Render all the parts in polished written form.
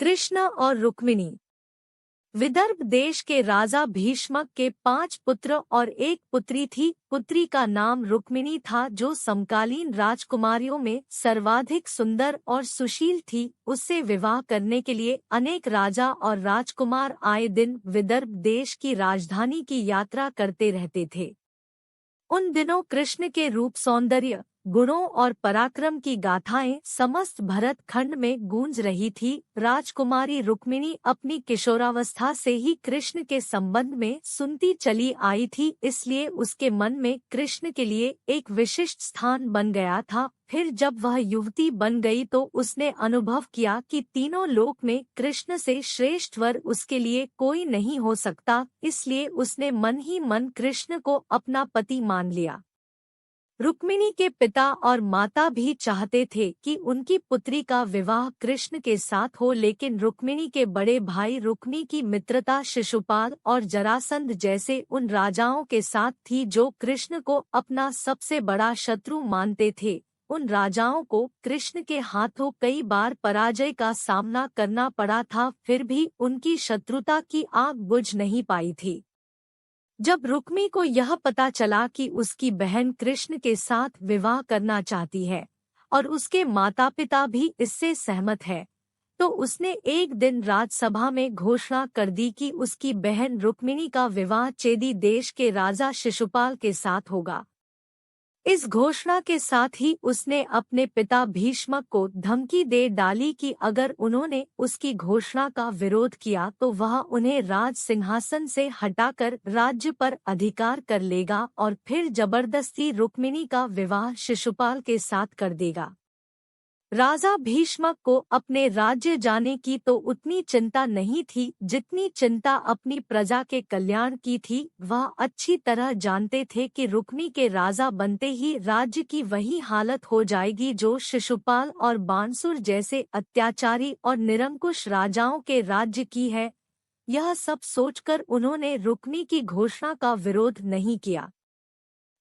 कृष्ण और रुक्मिणी। विदर्भ देश के राजा भीष्मक के 5 पुत्र और एक पुत्री थी। पुत्री का नाम रुक्मिणी था, जो समकालीन राजकुमारियों में सर्वाधिक सुंदर और सुशील थी। उससे विवाह करने के लिए अनेक राजा और राजकुमार आए दिन विदर्भ देश की राजधानी की यात्रा करते रहते थे। उन दिनों कृष्ण के रूप, सौंदर्य, गुणों और पराक्रम की गाथाएं समस्त भरत खंड में गूंज रही थी। राजकुमारी रुक्मिणी अपनी किशोरावस्था से ही कृष्ण के संबंध में सुनती चली आई थी, इसलिए उसके मन में कृष्ण के लिए एक विशिष्ट स्थान बन गया था। फिर जब वह युवती बन गई तो उसने अनुभव किया कि तीनों लोक में कृष्ण से श्रेष्ठ वर उसके लिए कोई नहीं हो सकता, इसलिए उसने मन ही मन कृष्ण को अपना पति मान लिया। रुक्मिणी के पिता और माता भी चाहते थे कि उनकी पुत्री का विवाह कृष्ण के साथ हो, लेकिन रुक्मिणी के बड़े भाई रुक्मी की मित्रता शिशुपाल और जरासंध जैसे उन राजाओं के साथ थी जो कृष्ण को अपना सबसे बड़ा शत्रु मानते थे। उन राजाओं को कृष्ण के हाथों कई बार पराजय का सामना करना पड़ा था, फिर भी उनकी शत्रुता की आग बुझ नहीं पाई थी। जब रुक्मी को यह पता चला कि उसकी बहन कृष्ण के साथ विवाह करना चाहती है और उसके माता पिता भी इससे सहमत है, तो उसने एक दिन राजसभा में घोषणा कर दी कि उसकी बहन रुक्मिणी का विवाह चेदी देश के राजा शिशुपाल के साथ होगा। इस घोषणा के साथ ही उसने अपने पिता भीष्मक को धमकी दे डाली कि अगर उन्होंने उसकी घोषणा का विरोध किया तो वह उन्हें राज सिंहासन से हटाकर राज्य पर अधिकार कर लेगा और फिर जबरदस्ती रुक्मिणी का विवाह शिशुपाल के साथ कर देगा। राजा भीष्मक को अपने राज्य जाने की तो उतनी चिंता नहीं थी जितनी चिंता अपनी प्रजा के कल्याण की थी। वह अच्छी तरह जानते थे कि रुक्मी के राजा बनते ही राज्य की वही हालत हो जाएगी जो शिशुपाल और बाणसुर जैसे अत्याचारी और निरंकुश राजाओं के राज्य की है। यह सब सोचकर उन्होंने रुक्मी की घोषणा का विरोध नहीं किया।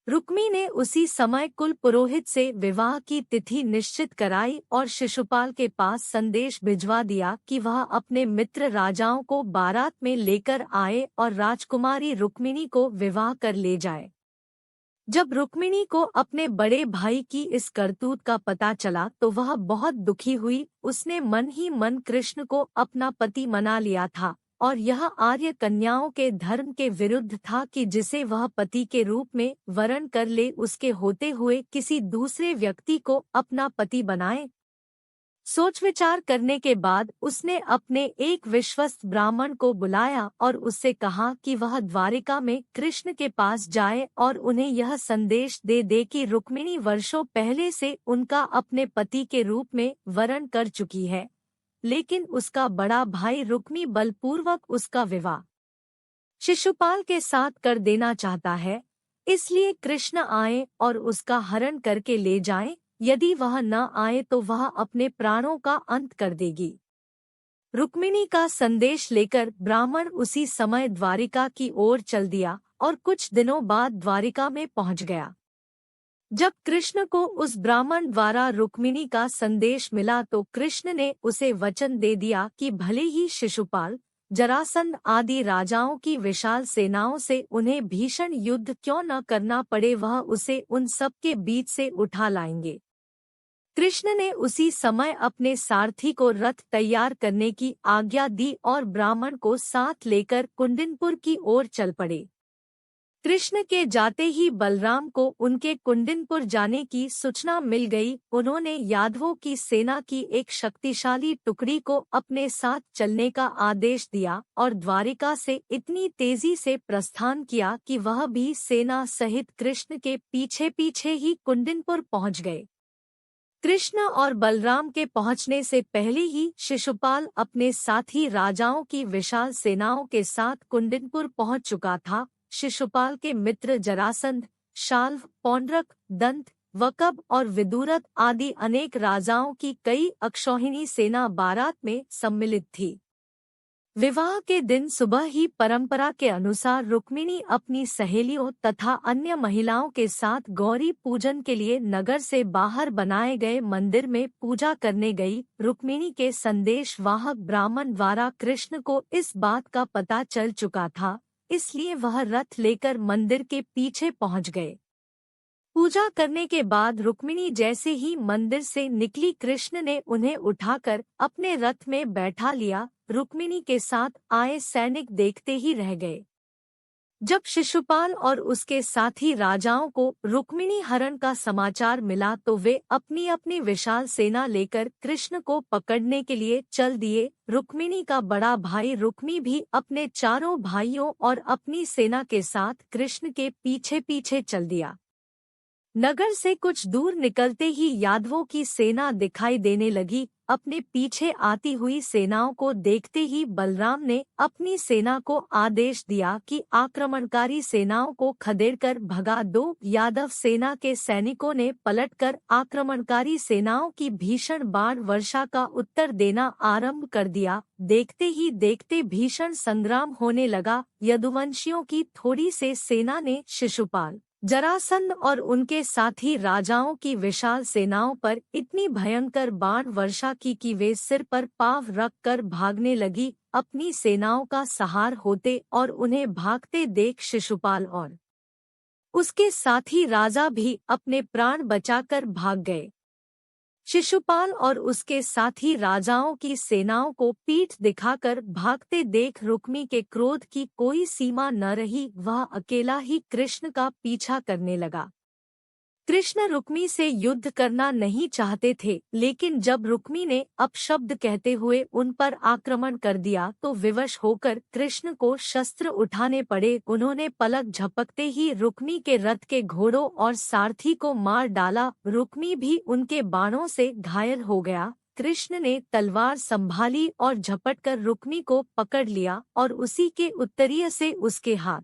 रुक्मी ने उसी समय कुल पुरोहित से विवाह की तिथि निश्चित कराई और शिशुपाल के पास संदेश भिजवा दिया कि वह अपने मित्र राजाओं को बारात में लेकर आए और राजकुमारी रुक्मिणी को विवाह कर ले जाए। जब रुक्मिणी को अपने बड़े भाई की इस करतूत का पता चला तो वह बहुत दुखी हुई। उसने मन ही मन कृष्ण को अपना पति मना लिया था और यह आर्य कन्याओं के धर्म के विरुद्ध था कि जिसे वह पति के रूप में वरण कर ले, उसके होते हुए किसी दूसरे व्यक्ति को अपना पति बनाए। सोच विचार करने के बाद उसने अपने एक विश्वस्त ब्राह्मण को बुलाया और उससे कहा कि वह द्वारिका में कृष्ण के पास जाए और उन्हें यह संदेश दे दे कि रुक्मिणी वर्षों पहले से उनका अपने पति के रूप में वरण कर चुकी है, लेकिन उसका बड़ा भाई रुक्मी बलपूर्वक उसका विवाह शिशुपाल के साथ कर देना चाहता है, इसलिए कृष्ण आए और उसका हरण करके ले जाएं। यदि वह न आए तो वह अपने प्राणों का अंत कर देगी। रुक्मिणी का संदेश लेकर ब्राह्मण उसी समय द्वारिका की ओर चल दिया और कुछ दिनों बाद द्वारिका में पहुंच गया। जब कृष्ण को उस ब्राह्मण द्वारा रुक्मिणी का संदेश मिला तो कृष्ण ने उसे वचन दे दिया कि भले ही शिशुपाल, जरासंध आदि राजाओं की विशाल सेनाओं से उन्हें भीषण युद्ध क्यों न करना पड़े, वह उसे उन सब के बीच से उठा लाएंगे। कृष्ण ने उसी समय अपने सारथी को रथ तैयार करने की आज्ञा दी और ब्राह्मण को साथ लेकर कुंडिनपुर की ओर चल पड़े। कृष्ण के जाते ही बलराम को उनके कुंडिनपुर जाने की सूचना मिल गई। उन्होंने यादवों की सेना की एक शक्तिशाली टुकड़ी को अपने साथ चलने का आदेश दिया और द्वारिका से इतनी तेजी से प्रस्थान किया कि वह भी सेना सहित कृष्ण के पीछे पीछे ही कुंडिनपुर पहुंच गए। कृष्ण और बलराम के पहुंचने से पहले ही शिशुपाल अपने साथी राजाओं की विशाल सेनाओं के साथ कुंडिनपुर पहुंच चुका था। शिशुपाल के मित्र जरासंध, शाल्व, पौंड्रक, दंत, वकब और विदुरथ आदि अनेक राजाओं की कई अक्षौहिणी सेना बारात में सम्मिलित थी। विवाह के दिन सुबह ही परंपरा के अनुसार रुक्मिणी अपनी सहेलियों तथा अन्य महिलाओं के साथ गौरी पूजन के लिए नगर से बाहर बनाए गए मंदिर में पूजा करने गई। रुक्मिणी के संदेश वाहक ब्राह्मण द्वारा कृष्ण को इस बात का पता चल चुका था, इसलिए वह रथ लेकर मंदिर के पीछे पहुंच गए। पूजा करने के बाद रुक्मिणी जैसे ही मंदिर से निकली, कृष्ण ने उन्हें उठाकर अपने रथ में बैठा लिया। रुक्मिणी के साथ आए सैनिक देखते ही रह गए। जब शिशुपाल और उसके साथी राजाओं को रुक्मिणी हरण का समाचार मिला तो वे अपनी अपनी विशाल सेना लेकर कृष्ण को पकड़ने के लिए चल दिए। रुक्मिणी का बड़ा भाई रुक्मी भी अपने चारों भाइयों और अपनी सेना के साथ कृष्ण के पीछे पीछे चल दिया। नगर से कुछ दूर निकलते ही यादवों की सेना दिखाई देने लगी। अपने पीछे आती हुई सेनाओं को देखते ही बलराम ने अपनी सेना को आदेश दिया कि आक्रमणकारी सेनाओं को खदेड़कर भगा दो। यादव सेना के सैनिकों ने पलटकर आक्रमणकारी सेनाओं की भीषण बाण वर्षा का उत्तर देना आरंभ कर दिया। देखते ही देखते भीषण संग्राम होने लगा। यदुवंशियों की थोड़ी से सेना ने शिशुपाल, जरासंध और उनके साथी राजाओं की विशाल सेनाओं पर इतनी भयंकर बाण वर्षा की कि वे सिर पर पांव रख कर भागने लगी। अपनी सेनाओं का सहार होते और उन्हें भागते देख शिशुपाल और उसके साथी राजा भी अपने प्राण बचाकर भाग गए। शिशुपाल और उसके साथी राजाओं की सेनाओं को पीठ दिखाकर भागते देख रुक्मी के क्रोध की कोई सीमा न रही। वह अकेला ही कृष्ण का पीछा करने लगा। कृष्ण रुक्मी से युद्ध करना नहीं चाहते थे, लेकिन जब रुक्मी ने अपशब्द कहते हुए उन पर आक्रमण कर दिया तो विवश होकर कृष्ण को शस्त्र उठाने पड़े। उन्होंने पलक झपकते ही रुक्मी के रथ के घोड़ों और सारथी को मार डाला। रुक्मी भी उनके बाणों से घायल हो गया। कृष्ण ने तलवार संभाली और झपटकर रुक्मी को पकड़ लिया और उसी के उत्तरीय से उसके हाथ